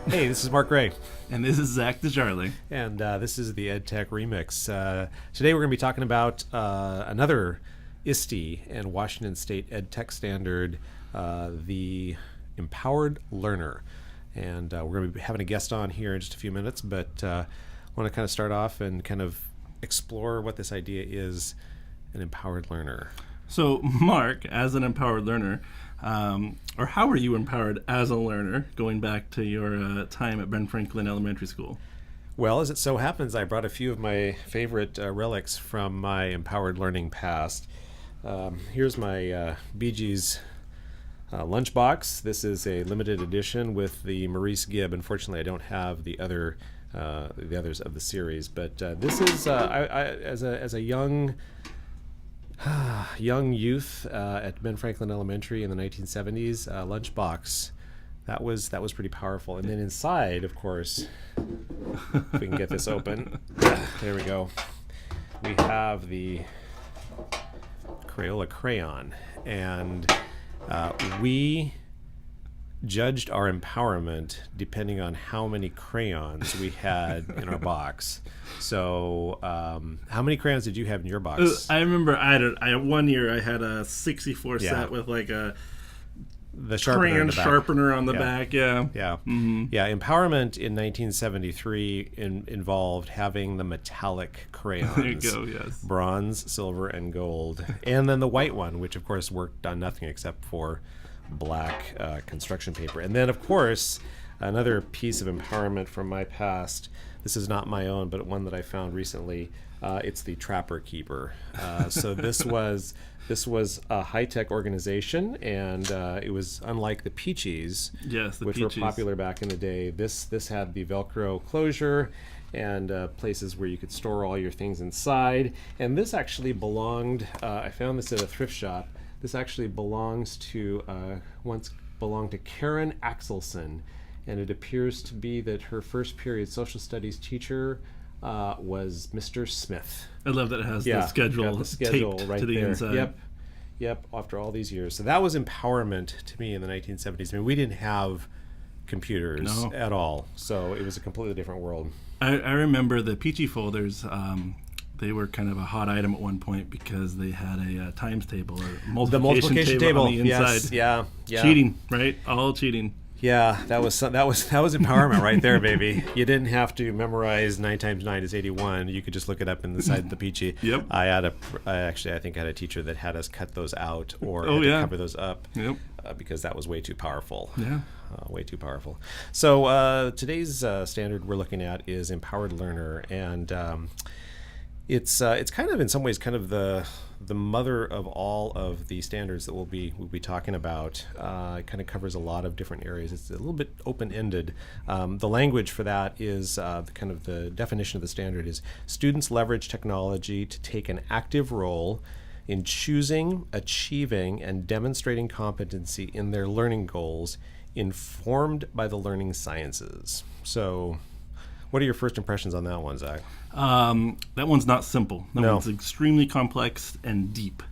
Hey, this is Mark Gray. And this is Zach DeJarley. And this is the EdTech Remix. Today we're going to be talking about another ISTE and Washington State EdTech standard, the Empowered Learner. And we're going to be having a guest on here in just a few minutes, but I want to kind of start off and kind of explore what this idea is, an empowered learner. So, Mark, as an empowered learner, or how were you empowered as a learner, going back to your time at Ben Franklin Elementary School? Well, as it so happens, I brought a few of my favorite relics from my empowered learning past. Here's my BG's lunchbox. This is a limited edition with the Maurice Gibb. Unfortunately, I don't have the others of the series, but this is as a young youth at Ben Franklin Elementary in the 1970s, lunchbox. That was pretty powerful. And then inside, of course, if we can get this open, there we go. We have the Crayola crayon, and we judged our empowerment depending on how many crayons we had in our box. So, how many crayons did you have in your box? I remember one year I had a 64 set with like the crayon sharpener on the back. Yeah. Mm-hmm. Yeah. Empowerment in 1973 involved having the metallic crayons. There you go. Yes. Bronze, silver, and gold, and then the white one, which of course worked on nothing except for black construction paper. And then, of course, another piece of empowerment from my past. This is not my own, but one that I found recently. It's the Trapper Keeper. So this was a high-tech organization, and it was unlike the Peaches, which were popular back in the day. This had the Velcro closure and places where you could store all your things inside. And this actually belonged, I found this at a thrift shop. This actually once belonged to Karen Axelson, and it appears to be that her first period social studies teacher was Mr. Smith. I love that it has the schedule taped right to the there. inside. Yep, after all these years. So that was empowerment to me in the 1970s. I mean, we didn't have computers at all, so it was a completely different world. I remember the Peachy folders. They were kind of a hot item at one point because they had a times table or multiplication table on the inside. Yes, yeah. Cheating, right? All cheating. Yeah, that was empowerment right there, baby. You didn't have to memorize 9 times 9 is 81. You could just look it up inside the Peachy. Yep. I think I had a teacher that had us cut those out or cover those up. Yep. Because that was way too powerful. Yeah. Way too powerful. So today's standard we're looking at is Empowered Learner, and it's kind of in some ways kind of the mother of all of the standards that we'll be talking about. It kind of covers a lot of different areas. It's a little bit open-ended. The language for that is the definition of the standard is students leverage technology to take an active role in choosing, achieving, and demonstrating competency in their learning goals informed by the learning sciences. So what are your first impressions on that one, Zach? That one's not simple. That one's extremely complex and deep,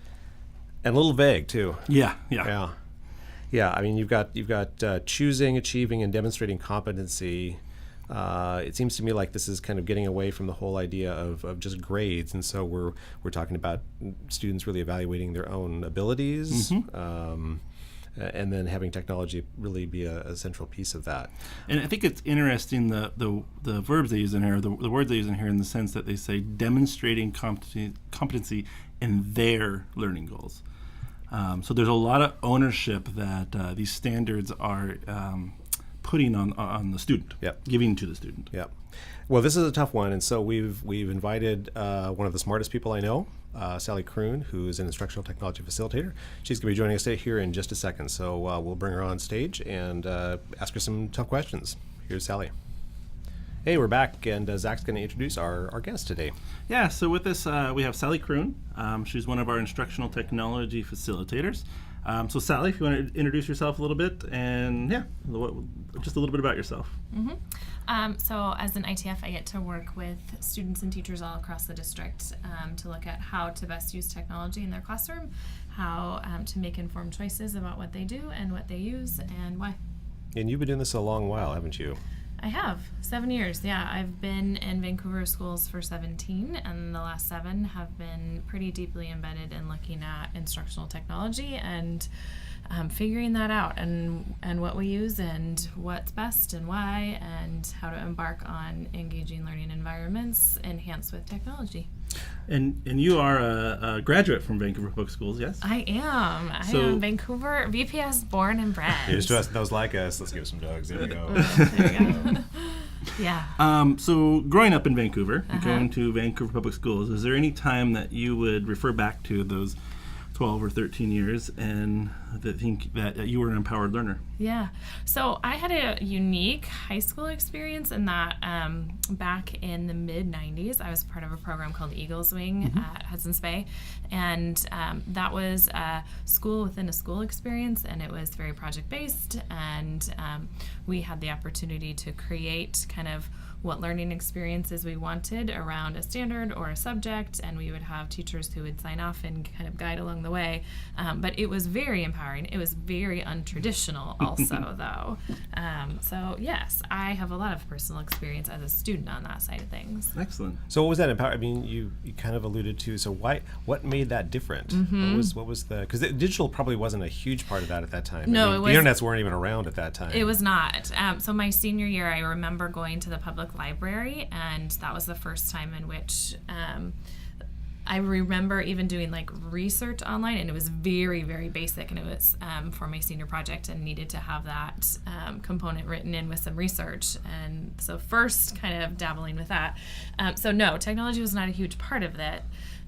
and a little vague too. Yeah. I mean, you've got choosing, achieving, and demonstrating competency. It seems to me like this is kind of getting away from the whole idea of just grades, and so we're talking about students really evaluating their own abilities. Mm-hmm. And then having technology really be a central piece of that. And I think it's interesting the verbs they use in here, the words they use in here, in the sense that they say demonstrating competency in their learning goals. So there's a lot of ownership that these standards are putting on the student, giving to the student. Yep. Well, this is a tough one, and so we've invited one of the smartest people I know, Sally Kroon, who is an instructional technology facilitator. She's going to be joining us here in just a second, so we'll bring her on stage and ask her some tough questions. Here's Sally. Hey, we're back, and Zach's going to introduce our guest today. Yeah, so with this, we have Sally Kroon. She's one of our instructional technology facilitators. So Sally, if you want to introduce yourself a little bit, and just a little bit about yourself. Mm-hmm. So as an ITF, I get to work with students and teachers all across the district to look at how to best use technology in their classroom, how to make informed choices about what they do and what they use and why. And you've been doing this a long while, haven't you? I have 7 years. Yeah, I've been in Vancouver schools for 17, and the last 7 have been pretty deeply embedded in looking at instructional technology and figuring that out, and what we use and what's best and why, and how to embark on engaging learning environments enhanced with technology. And you are a graduate from Vancouver Public Schools, yes? I am. I am Vancouver, VPS born and bred. Here's to us, those like us. Let's give some dogs. There we go. There you go. Yeah. So growing up in Vancouver, going to Vancouver Public Schools, is there any time that you would refer back to those 12 or 13 years and think that you were an empowered learner? Yeah. So I had a unique high school experience in that back in the mid-90s, I was part of a program called Eagles Wing at Hudson's Bay. And that was a school within a school experience, and it was very project-based. And we had the opportunity to create kind of what learning experiences we wanted around a standard or a subject, and we would have teachers who would sign off and kind of guide along the way. But it was very empowering. It was very untraditional also, though. So yes, I have a lot of personal experience as a student on that side of things. Excellent. So what was that empower? I mean, you kind of alluded to. So what made that different? What was the? Because digital probably wasn't a huge part of that at that time. No, I mean, the internets weren't even around at that time. It was not. So my senior year, I remember going to the public library, and that was the first time in which I remember even doing like research online, and it was very, very basic, and it was for my senior project and needed to have that component written in with some research. And so first kind of dabbling with that. So no, technology was not a huge part of it.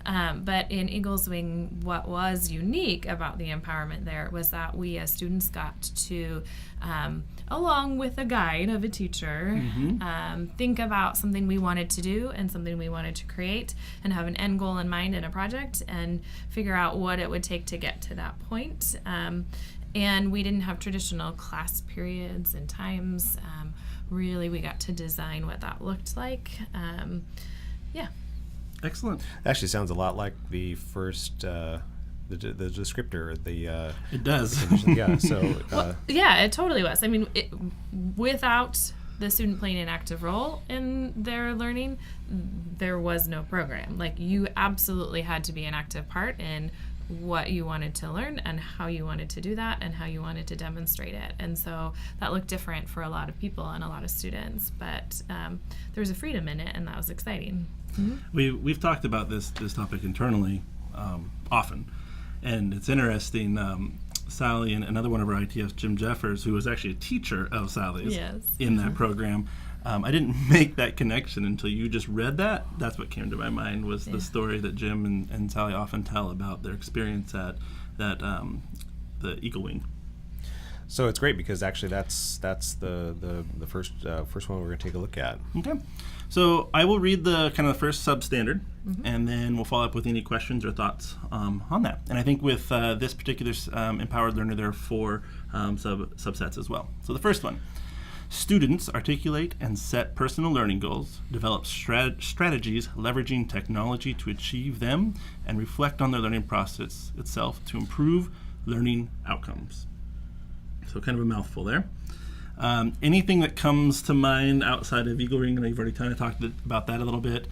But in Eagles Wing, what was unique about the empowerment there was that we as students got to, along with a guide of a teacher, think about something we wanted to do and something we wanted to create, and have an end goal in mind in a project and figure out what it would take to get to that point. And we didn't have traditional class periods and times. Really, we got to design what that looked like. Yeah. Excellent. It actually sounds a lot like the first, the descriptor. It does. Yeah. So. Well, yeah, it totally was. I mean, without the student playing an active role in their learning, there was no program. Like, you absolutely had to be an active part in what you wanted to learn and how you wanted to do that and how you wanted to demonstrate it. And so that looked different for a lot of people and a lot of students, but there was a freedom in it, and that was exciting. We've talked about this topic internally often, and it's interesting. Sally and another one of our ITFs, Jim Jeffers, who was actually a teacher of Sally's in that program. I didn't make that connection until you just read that. That's what came to my mind, was the story that Jim and Sally often tell about their experience at the Eagle Wing. So it's great because actually that's the first one we're going to take a look at. Okay. So I will read the kind of the first substandard, and then we'll follow up with any questions or thoughts on that. And I think with this particular empowered learner, there are 4 subsets as well. So the first one: students articulate and set personal learning goals, develop strategies leveraging technology to achieve them, and reflect on their learning process itself to improve learning outcomes. So kind of a mouthful there. Anything that comes to mind outside of Eagle Wing? I know you've already kind of talked about that a little bit.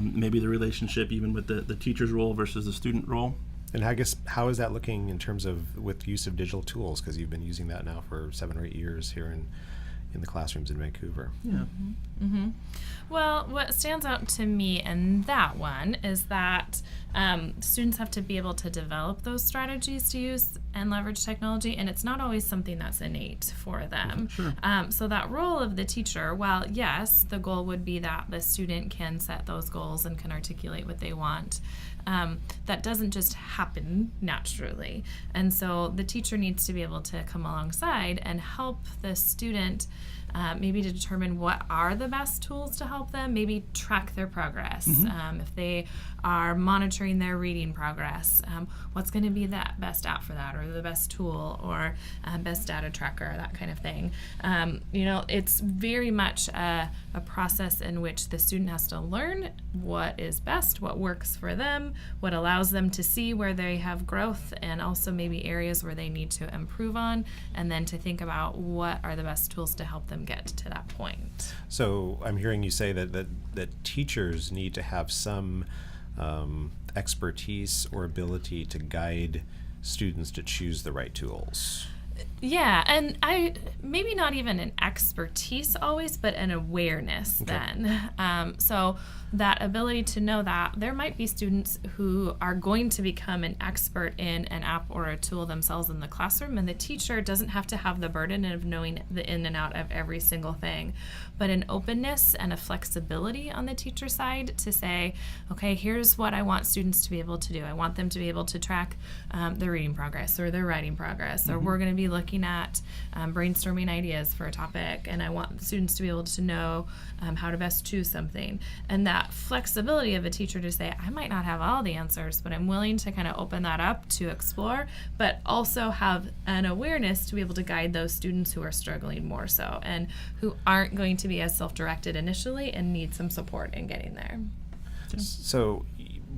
Maybe the relationship even with the teacher's role versus the student role. And I guess, how is that looking in terms of with use of digital tools? Because you've been using that now for 7 or 8 years here in the classrooms in Vancouver. Yeah. Well, what stands out to me in that one is that students have to be able to develop those strategies to use and leverage technology, and it's not always something that's innate for them. Sure. So that role of the teacher, while yes, the goal would be that the student can set those goals and can articulate what they want, that doesn't just happen naturally. And so the teacher needs to be able to come alongside and help the student maybe to determine what are the best tools to help them, maybe track their progress. If they are monitoring their reading progress, what's going to be that best app for that, or the best tool, or best data tracker, that kind of thing. It's very much a process in which the student has to learn what is best, what works for them, what allows them to see where they have growth, and also maybe areas where they need to improve on, and then to think about what are the best tools to help them get to that point. So I'm hearing you say that teachers need to have some expertise or ability to guide students to choose the right tools. Yeah, and I maybe not even an expertise always, but an awareness then. So that ability to know that there might be students who are going to become an expert in an app or a tool themselves in the classroom, and the teacher doesn't have to have the burden of knowing the in and out of every single thing, but an openness and a flexibility on the teacher side to say, okay, here's what I want students to be able to do. I want them to be able to track their reading progress or their writing progress, or we're going to be looking at brainstorming ideas for a topic, and I want students to be able to know how to best choose something. And that flexibility of a teacher to say, I might not have all the answers, but I'm willing to kind of open that up to explore, but also have an awareness to be able to guide those students who are struggling more so and who aren't going to be as self-directed initially and need some support in getting there. So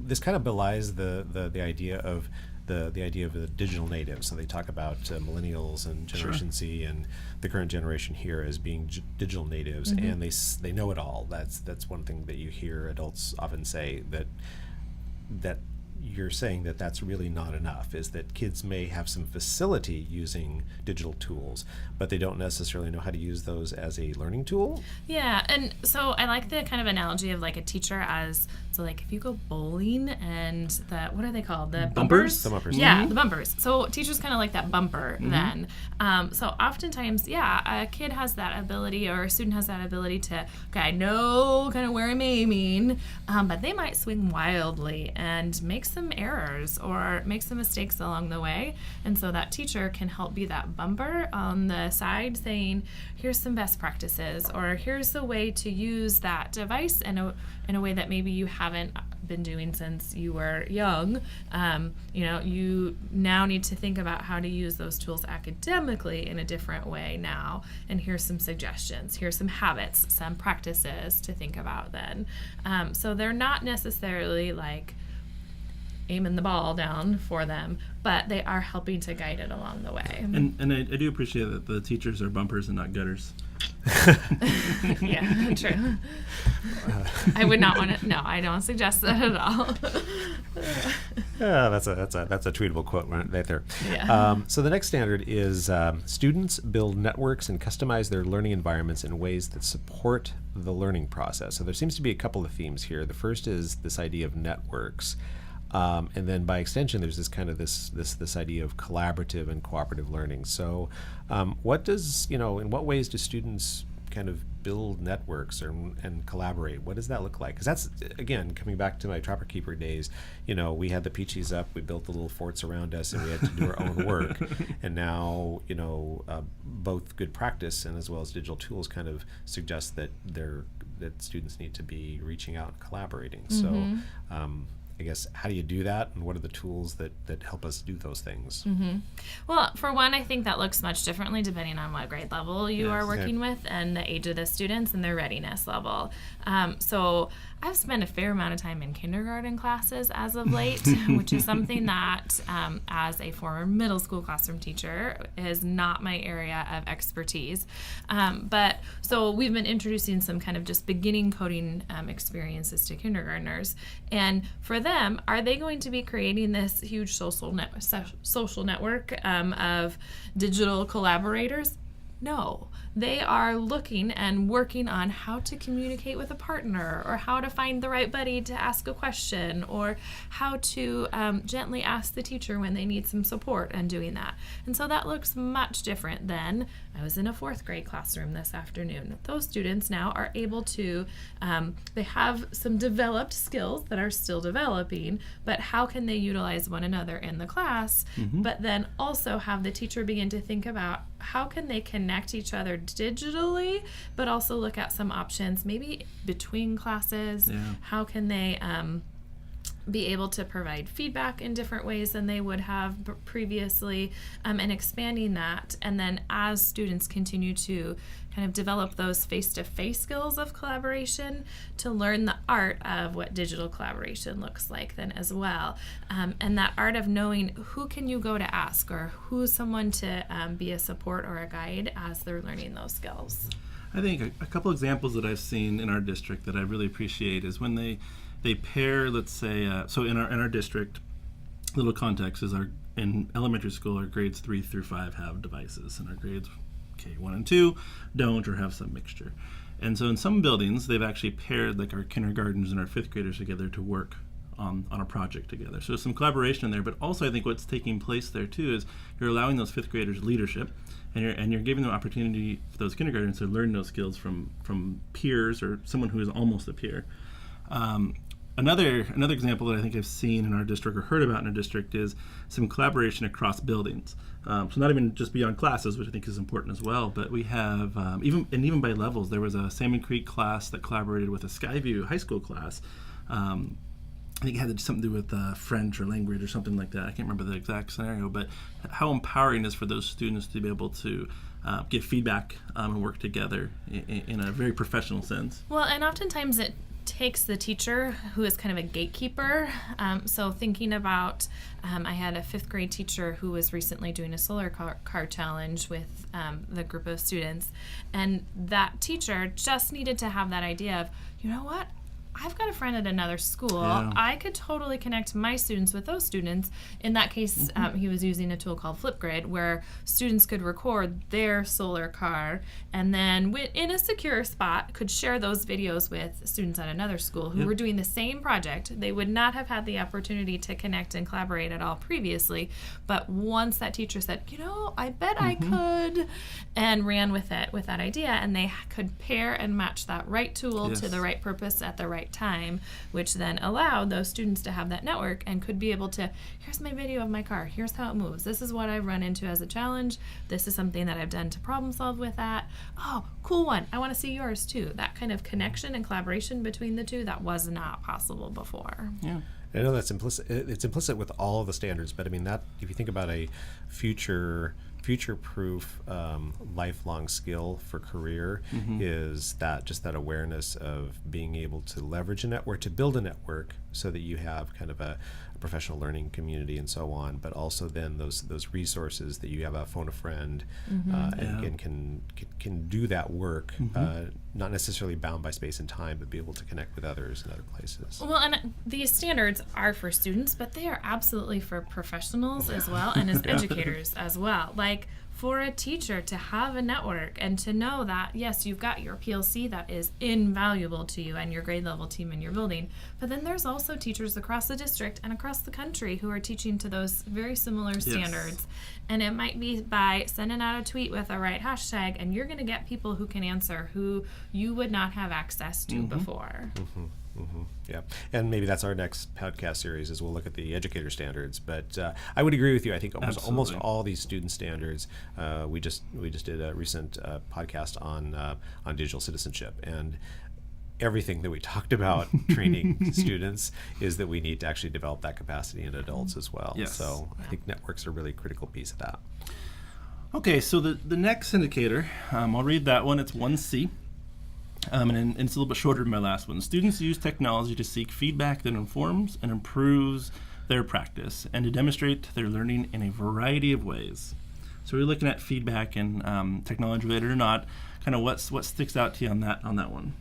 this kind of belies the idea of the idea of the digital natives. So they talk about millennials and Generation Z and the current generation here as being digital natives, and they know it all. That's one thing that you hear adults often say, that you're saying that that's really not enough, is that kids may have some facility using digital tools, but they don't necessarily know how to use those as a learning tool. Yeah, and so I like the kind of analogy of like a teacher as, so like if you go bowling and what are they called? The bumpers? The bumpers. Yeah, the bumpers. So teachers kind of like that bumper then. So oftentimes, yeah, a kid has that ability or a student has that ability to, okay, I know kind of where I'm aiming, but they might swing wildly and make some errors or make some mistakes along the way. And so that teacher can help be that bumper on the side saying, here's some best practices, or here's the way to use that device in a way that maybe you haven't been doing since you were young. You now need to think about how to use those tools academically in a different way now. And here's some suggestions. Here's some habits, some practices to think about then. So they're not necessarily like aiming the ball down for them, but they are helping to guide it along the way. And I do appreciate that the teachers are bumpers and not gutters. Yeah, true. I would not want to. No, I don't suggest that at all. Yeah, that's a tweetable quote right there. Yeah. So the next standard is students build networks and customize their learning environments in ways that support the learning process. So there seems to be a couple of themes here. The first is this idea of networks. And then by extension, there's this kind of this idea of collaborative and cooperative learning. So in what ways do students kind of build networks and collaborate? What does that look like? Because that's, again, coming back to my Trapper Keeper days, we had the Peachies up, we built the little forts around us, and we had to do our own work. And now, both good practice and as well as digital tools kind of suggest that students need to be reaching out and collaborating. So I guess, how do you do that, and what are the tools that help us do those things? Well, for one, I think that looks much differently depending on what grade level you are working with and the age of the students and their readiness level. So I've spent a fair amount of time in kindergarten classes as of late, which is something that, as a former middle school classroom teacher, is not my area of expertise. But so we've been introducing some kind of just beginning coding experiences to kindergartners. And for them, are they going to be creating this huge social network of digital collaborators? No. They are looking and working on how to communicate with a partner, or how to find the right buddy to ask a question, or how to gently ask the teacher when they need some support and doing that. And so that looks much different than, I was in a 4th grade classroom this afternoon. Those students now are able to, they have some developed skills that are still developing, but how can they utilize one another in the class, but then also have the teacher begin to think about how can they connect each other digitally, but also look at some options maybe between classes. How can they be able to provide feedback in different ways than they would have previously, and expanding that. And then as students continue to kind of develop those face-to-face skills of collaboration, to learn the art of what digital collaboration looks like then as well. And that art of knowing who can you go to ask, or who's someone to be a support or a guide as they're learning those skills. I think a couple examples that I've seen in our district that I really appreciate is when they pair, let's say, so in our district, little context is in elementary school, our grades 3 through 5 have devices, and our grades K1 and 2 don't or have some mixture. And so in some buildings, they've actually paired like our kindergartners and our 5th graders together to work on a project together. So there's some collaboration in there, but also I think what's taking place there too is you're allowing those 5th graders leadership, and you're giving them opportunity for those kindergartners to learn those skills from peers or someone who is almost a peer. Another example that I think I've seen in our district or heard about in our district is some collaboration across buildings. So not even just beyond classes, which I think is important as well, but we have, even by levels, there was a Salmon Creek class that collaborated with a Skyview high school class. I think it had something to do with French or language or something like that. I can't remember the exact scenario, but how empowering it is for those students to be able to give feedback and work together in a very professional sense. Well, and oftentimes it takes the teacher who is kind of a gatekeeper. So thinking about, I had a 5th grade teacher who was recently doing a solar car challenge with the group of students, and that teacher just needed to have that idea of, you know what? I've got a friend at another school. Yeah. I could totally connect my students with those students. In that case, he was using a tool called Flipgrid, where students could record their solar car and then in a secure spot could share those videos with students at another school who were doing the same project. They would not have had the opportunity to connect and collaborate at all previously, but once that teacher said, you know, I bet I could, and ran with it, with that idea, and they could pair and match that right tool to the right purpose at the right time, which then allowed those students to have that network and could be able to, here's my video of my car, here's how it moves, this is what I've run into as a challenge, this is something that I've done to problem solve with that, oh, cool one, I want to see yours too. That kind of connection and collaboration between the two that was not possible before. Yeah. I know that's implicit. It's implicit with all of the standards, but I mean that if you think about a future-proof lifelong skill for career, is that just that awareness of being able to leverage a network, to build a network, so that you have kind of a professional learning community and so on, but also then those resources that you have, a phone a friend, and can do that work, not necessarily bound by space and time, but be able to connect with others in other places. Well, and these standards are for students, but they are absolutely for professionals as well, and as educators as well. Like, for a teacher to have a network and to know that, yes, you've got your PLC that is invaluable to you and your grade level team in your building, but then there's also teachers across the district and across the country who are teaching to those very similar standards. And it might be by sending out a tweet with a right hashtag, and you're going to get people who can answer who you would not have access to before. Yeah, and maybe that's our next podcast series, is we'll look at the educator standards. But I would agree with you. I think almost all these student standards. We just did a recent podcast on digital citizenship, and everything that we talked about training students is that we need to actually develop that capacity in adults as well. Yes. So I think networks are a really critical piece of that. Okay, so the next indicator, I'll read that one. It's 1C. And it's a little bit shorter than my last one. Students use technology to seek feedback that informs and improves their practice and to demonstrate their learning in a variety of ways. So we're looking at feedback and technology related or not. Kind of what sticks out to you on that one?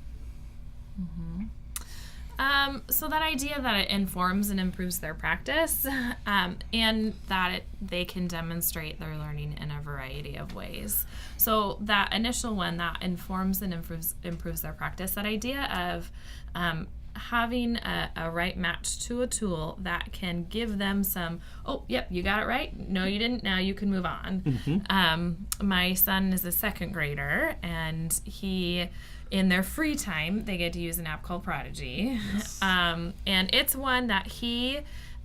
So that idea that it informs and improves their practice, and that they can demonstrate their learning in a variety of ways. So that initial one, that informs and improves their practice, that idea of having a right match to a tool that can give them some, oh, yep, you got it right. No, you didn't. Now you can move on. My son is a 2nd grader, and in their free time, they get to use an app called Prodigy. Yes. And it's one that he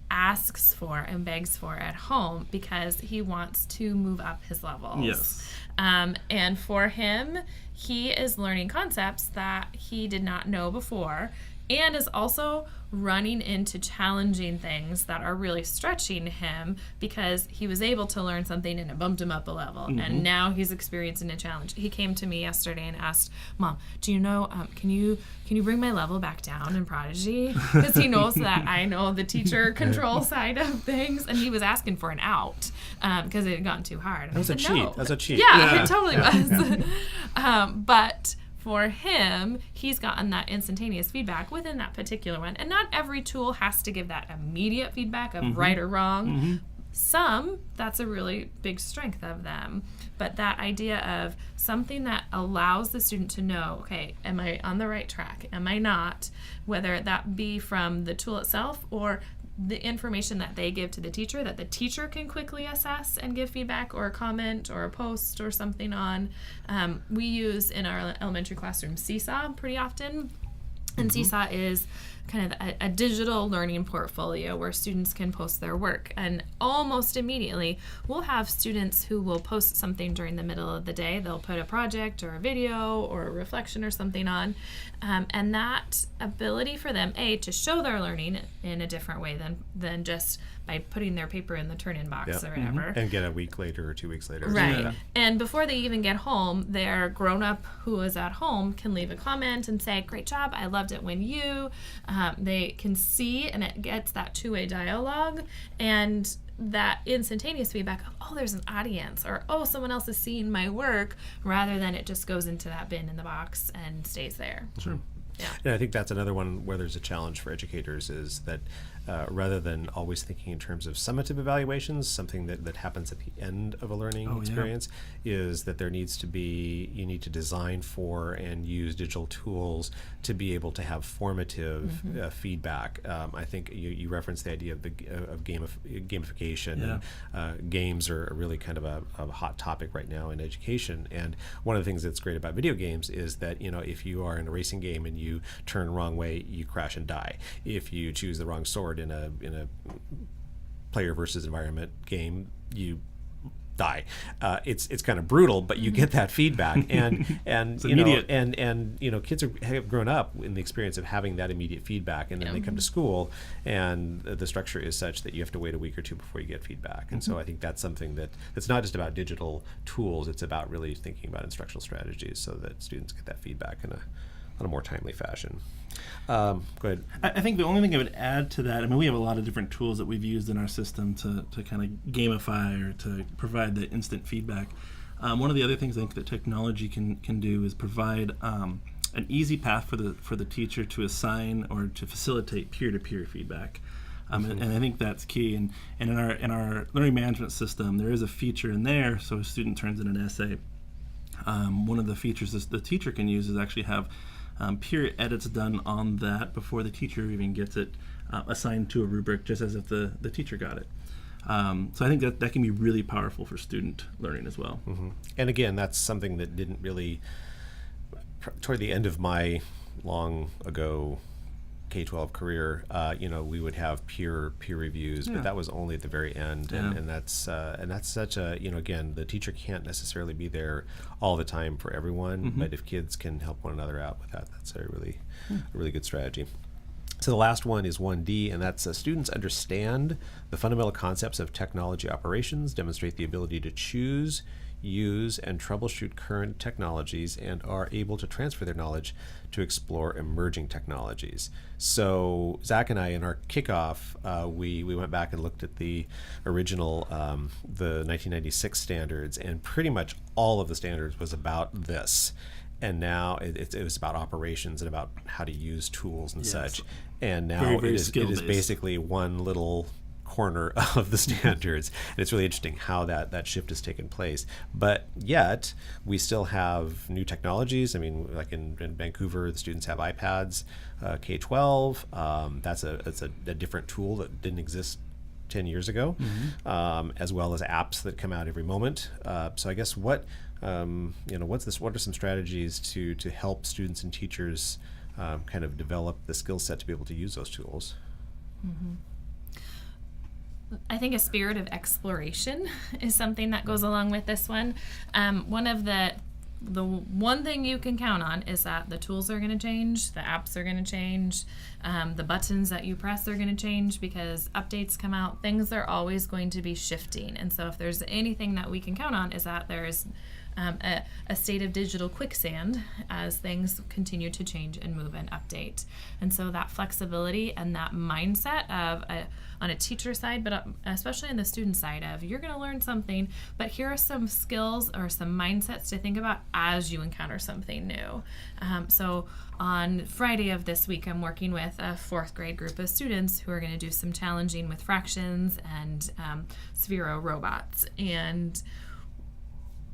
asks for and begs for at home because he wants to move up his levels. Yes. And for him, he is learning concepts that he did not know before, and is also running into challenging things that are really stretching him because he was able to learn something and it bumped him up a level. And now he's experiencing a challenge. He came to me yesterday and asked, Mom, do you know, can you bring my level back down in Prodigy? Because he knows that I know the teacher control side of things, and he was asking for an out because it had gotten too hard. And That was a cheat. No. That was a cheat. Yeah, it totally was. But for him, he's gotten that instantaneous feedback within that particular one. And not every tool has to give that immediate feedback of right or wrong. Some, that's a really big strength of them. But that idea of something that allows the student to know, okay, am I on the right track? Am I not? Whether that be from the tool itself or the information that they give to the teacher that the teacher can quickly assess and give feedback or a comment or a post or something on. We use in our elementary classroom Seesaw pretty often. And Seesaw is kind of a digital learning portfolio where students can post their work. And almost immediately, we'll have students who will post something during the middle of the day. They'll put a project or a video or a reflection or something on. And that ability for them, to show their learning in a different way than just by putting their paper in the turn-in box or whatever. And get a week later or 2 weeks later. Right. Yeah. And before they even get home, their grown-up who is at home can leave a comment and say, great job, I loved it when you. They can see, and it gets that two-way dialogue and that instantaneous feedback of, oh, there's an audience, or, oh, someone else is seeing my work, rather than it just goes into that bin in the box and stays there. Sure. Yeah. And I think that's another one where there's a challenge for educators is that rather than always thinking in terms of summative evaluations, something that happens at the end of a learning experience, is that there needs to be, you need to design for and use digital tools to be able to have formative feedback. I think you referenced the idea of gamification. And, games are really kind of a hot topic right now in education. And one of the things that's great about video games is that, if you are in a racing game and you turn the wrong way, you crash and die. If you choose the wrong sword in a player versus environment game, you die. It's kind of brutal, but you get that feedback, and kids have grown up in the experience of having that immediate feedback, and then they come to school, and the structure is such that you have to wait a week or two before you get feedback. And so I think that's something that's not just about digital tools; it's about really thinking about instructional strategies so that students get that feedback in a more timely fashion. Go ahead. I think the only thing I would add to that, we have a lot of different tools that we've used in our system to kind of gamify or to provide the instant feedback. One of the other things I think that technology can do is provide an easy path for the teacher to assign or to facilitate peer-to-peer feedback. And I think that's key. And in our learning management system, there is a feature in there, so a student turns in an essay. One of the features the teacher can use is actually have peer edits done on that before the teacher even gets it assigned to a rubric, just as if the teacher got it. So I think that can be really powerful for student learning as well. And again, that's something that didn't really, toward the end of my long ago K-12 career, we would have peer reviews, but that was only at the very end, and that's such a, again, the teacher can't necessarily be there all the time for everyone, but if kids can help one another out with that, that's a really good strategy. So the last one is 1D, and that's students understand the fundamental concepts of technology operations, demonstrate the ability to choose, use, and troubleshoot current technologies, and are able to transfer their knowledge to explore emerging technologies. So Zach and I, in our kickoff, we went back and looked at the original, the 1996 standards, and pretty much all of the standards was about this. And now it was about operations and about how to use tools and such. And now very it is basically one little corner of the standards. And it's really interesting how that shift has taken place. But yet, we still have new technologies. Like in Vancouver, the students have iPads, K-12. That's a different tool that didn't exist 10 years ago, as well as apps that come out every moment. So I guess what are some strategies to help students and teachers kind of develop the skill set to be able to use those tools? I think a spirit of exploration is something that goes along with this one. The one thing you can count on is that the tools are going to change, the apps are going to change, the buttons that you press are going to change because updates come out. Things are always going to be shifting. And so if there's anything that we can count on is that there's a state of digital quicksand as things continue to change and move and update. And so that flexibility and that mindset of on a teacher side, but especially on the student side of, you're going to learn something, but here are some skills or some mindsets to think about as you encounter something new. So on Friday of this week, I'm working with a 4th grade group of students who are going to do some challenging with fractions and Sphero robots. And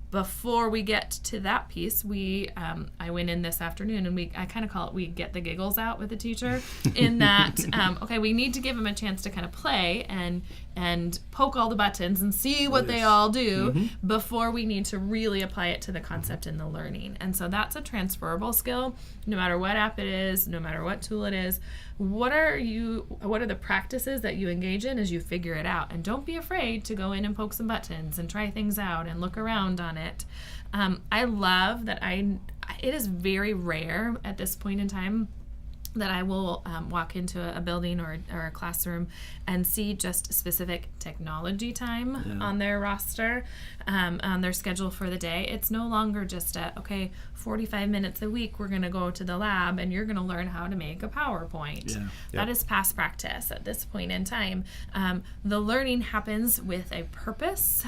before we get to that piece, I went in this afternoon and I kind of call it, we get the giggles out with the teacher in that, okay, we need to give them a chance to kind of play and poke all the buttons and see what they all do before we need to really apply it to the concept in the learning. And so that's a transferable skill, no matter what app it is, no matter what tool it is. What are the practices that you engage in as you figure it out? And don't be afraid to go in and poke some buttons and try things out and look around on it. I love that it is very rare at this point in time that I will walk into a building or a classroom and see just specific technology time on their roster, on their schedule for the day. It's no longer just 45 minutes a week we're going to go to the lab and you're going to learn how to make a PowerPoint. Yeah. That is past practice at this point in time. The learning happens with a purpose.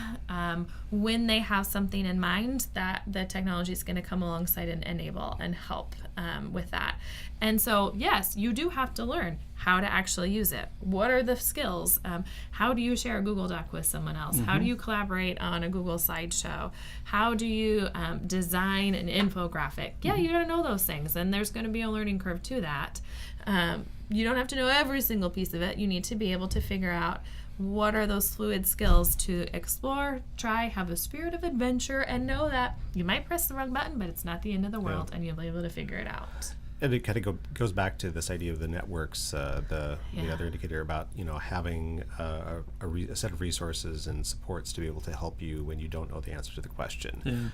When they have something in mind, that the technology is going to come alongside and enable and help with that. And so, yes, you do have to learn how to actually use it. What are the skills? How do you share a Google Doc with someone else? How do you collaborate on a Google slideshow? How do you design an infographic? Yeah, you got to know those things, and there's going to be a learning curve to that. You don't have to know every single piece of it. You need to be able to figure out what are those fluid skills to explore, try, have a spirit of adventure, and know that you might press the wrong button, but it's not the end of the world, and you'll be able to figure it out. And it kind of goes back to this idea of the networks, the other indicator about having a set of resources and supports to be able to help you when you don't know the answer to the question.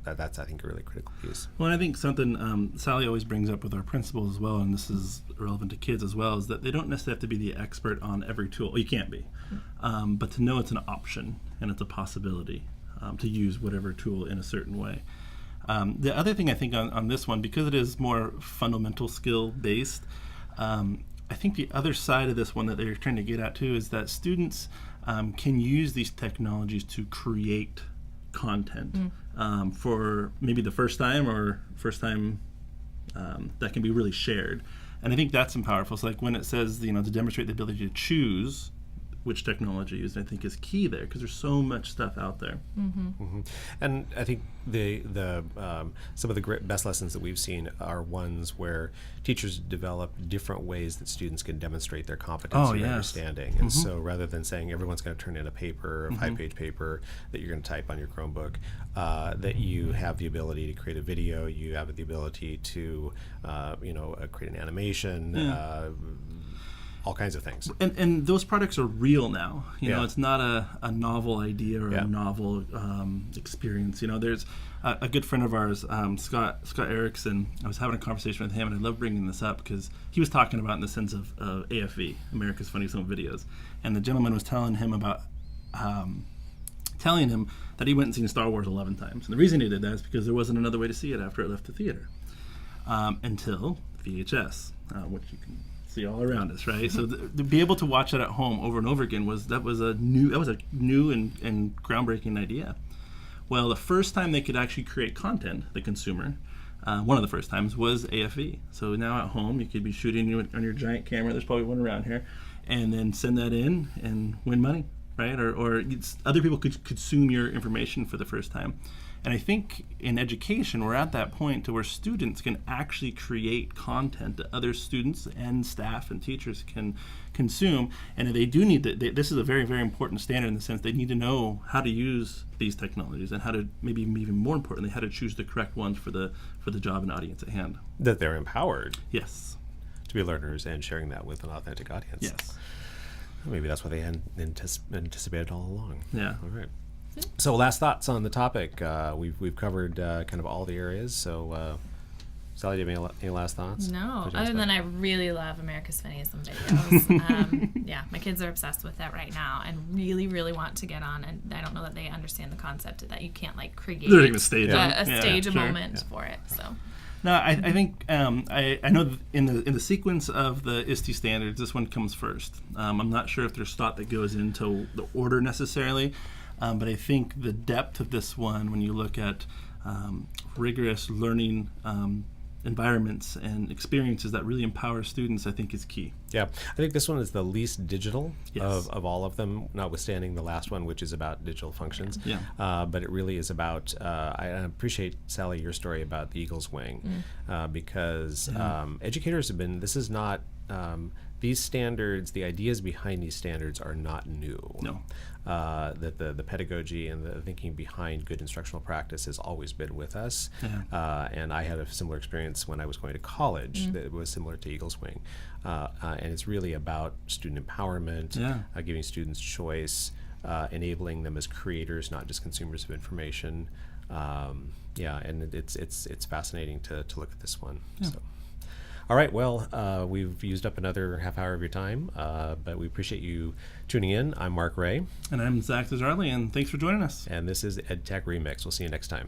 That's, I think, a really critical piece. Well, and I think something Sally always brings up with our principals as well, and this is relevant to kids as well, is that they don't necessarily have to be the expert on every tool. Well, you can't be, but to know it's an option and it's a possibility to use whatever tool in a certain way. The other thing I think on this one, because it is more fundamental skill based, I think the other side of this one that they're trying to get at too is that students can use these technologies to create content for maybe the first time that can be really shared. And I think that's powerful. So like when it says, to demonstrate the ability to choose which technology to use, I think is key there because there's so much stuff out there. And I think the some of the best lessons that we've seen are ones where teachers develop different ways that students can demonstrate their competence and understanding. And so rather than saying everyone's going to turn in a paper, a 5-page paper that you're going to type on your Chromebook, that you have the ability to create a video, you have the ability to create an animation, all kinds of things. And those products are real now. It's not a novel idea or a novel experience. There's a good friend of ours, Scott Erickson. I was having a conversation with him, and I love bringing this up because he was talking about in the sense of AFV, America's Funniest Home Videos. And the gentleman was telling him about that he went and seen Star Wars 11 times. And the reason he did that is because there wasn't another way to see it after it left the theater until VHS, which you can see all around us, right? So to be able to watch that at home over and over again was a new and groundbreaking idea. Well, the first time they could actually create content, the consumer, one of the first times was AFV. So now at home you could be shooting on your giant camera. There's probably one around here, and then send that in and win money, right? Or other people could consume your information for the first time. And I think in education, we're at that point to where students can actually create content that other students and staff and teachers can consume. And they do need to, this is a very, very important standard in the sense they need to know how to use these technologies and how to, maybe even more importantly, how to choose the correct ones for the job and audience at hand. That they're empowered. Yes. To be learners and sharing that with an authentic audience. Yes. Maybe that's what they anticipated all along. Yeah. All right. So last thoughts on the topic. We've covered kind of all the areas. So Sally, do you have any last thoughts? No, What do you other think? than I really love America's Funniest videos. Yeah, my kids are obsessed with that right now and really, really want to get on. And I don't know that they understand the concept that you can't like create They're gonna stage it. a stage a sure. moment for it. So. No, I think I know in the sequence of the ISTE standards, this one comes first. I'm not sure if there's thought that goes into the order necessarily, but I think the depth of this one, when you look at rigorous learning environments and experiences that really empower students, I think is key. Yeah, I think this one is the least digital Yes. of all of them, notwithstanding the last one, which is about digital functions. Yeah. But it really is about, I appreciate, Sally, your story about the Eagle's Wing, because educators have been, this is not, these standards, the ideas behind these standards are not new. No. That the pedagogy and the thinking behind good instructional practice has always been with us. Yeah. And I had a similar experience when I was going to college that was similar to Eagle's Wing. And it's really about student empowerment, giving students choice, enabling them as creators, not just consumers of information. And it's fascinating to look at this one. Yeah. So. All right, well, we've used up another half hour of your time, but we appreciate you tuning in. I'm Mark Ray. And I'm Zach Desarley, and thanks for joining us. And this is EdTech Remix. We'll see you next time.